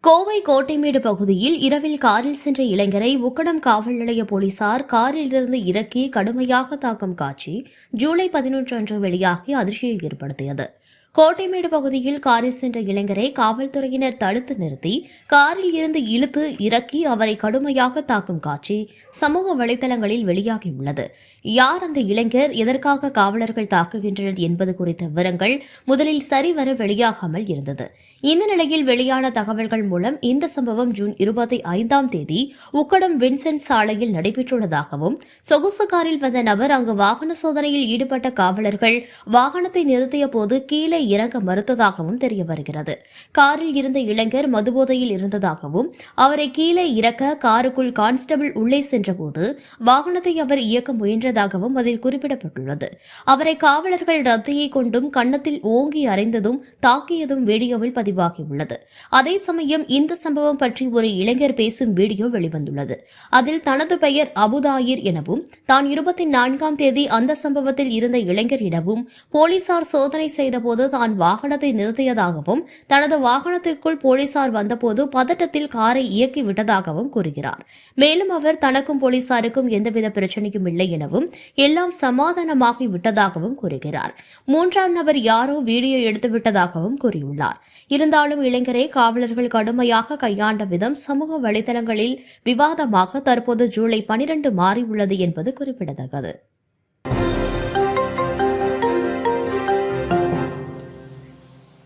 கோவை கோட்டைமேடு பகுதியில் இரவில் காரில் சென்ற இளைஞரை உக்கடம் காவல் நிலைய போலீசார் காரிலிருந்து இறக்கி கடுமையாக தாக்கும் காட்சி ஜூலை 11 அன்று வெளியாகி அதிர்ச்சியை ஏற்படுத்தியது. கோட்டைமேடு பகுதியில் காரில் சென்ற இளைஞரை காவல்துறையினர் தடுத்து நிறுத்தி காரில் இருந்து இழுத்து இறக்கி அவரை கடுமையாக தாக்கும் காட்சி சமூக வலைதளங்களில் வெளியாகியுள்ளது. யார் அந்த இளைஞர், எதற்காக காவலர்கள் தாக்குகின்றனர் என்பது குறித்த விவரங்கள் முதலில் சரிவர வெளியாகாமல் இருந்தது. இந்த நிலையில் வெளியான தகவல்கள் மூலம் இந்த சம்பவம் ஜூன் 25ஆம் தேதி உக்கடம் வின்சென்ட் சாலையில் நடைபெற்றுள்ளதாகவும், சொகுசு காரில் வந்த நபர் அங்கு வாகன சோதனையில் ஈடுபட்ட காவலர்கள் வாகனத்தை நிறுத்திய போது கீழே இறங்க மறுத்ததாகவும் தெரிய வருகிறது. காரில் இருந்த இளைஞர் மதுபோதையில் இருந்ததாகவும், அவரை கீழே இறக்க காருக்குள் கான்ஸ்டபிள் உள்ளே சென்றபோது வாகனத்தை அவர் இயக்க முயன்றதாகவும் அதில் குறிப்பிடப்பட்டுள்ளது. அவரை காவலர்கள் ரத்தியை கொண்டும் கன்னத்தில் ஓங்கி அறைந்ததும் தாக்கியதும் வீடியோவில் பதிவாகியுள்ளது. அதே சமயம் இந்த சம்பவம் பற்றி ஒரு இளைஞர் பேசும் வீடியோ வெளிவந்துள்ளது. அதில் தனது பெயர் அபுதாயிர் எனவும், தான் 24ஆம் தேதி அந்த சம்பவத்தில் இருந்த இளைஞர் எனவும், போலீசார் சோதனை செய்தபோது தான் வாகனத்தை நிறுத்தியதாகவும், தனது வாகனத்திற்குள் போலீசார் வந்தபோது பதட்டத்தில் காரை இயக்கிவிட்டதாகவும் கூறுகிறார். மேலும் அவர் தனக்கும் போலீசாருக்கும் எந்தவித பிரச்சனையும் இல்லை எனவும், எல்லாம் சமாதானமாகி விட்டதாகவும் கூறுகிறார். 3ஆம் நபர் யாரோ வீடியோ எடுத்துவிட்டதாகவும் கூறியுள்ளார். இருந்தாலும் இளைஞரை காவலர்கள் கடுமையாக கையாண்ட விதம் சமூக வலைதளங்களில் விவாதமாக தற்போது ஜூலை 12 மாறியுள்ளது என்பது குறிப்பிடத்தக்கது.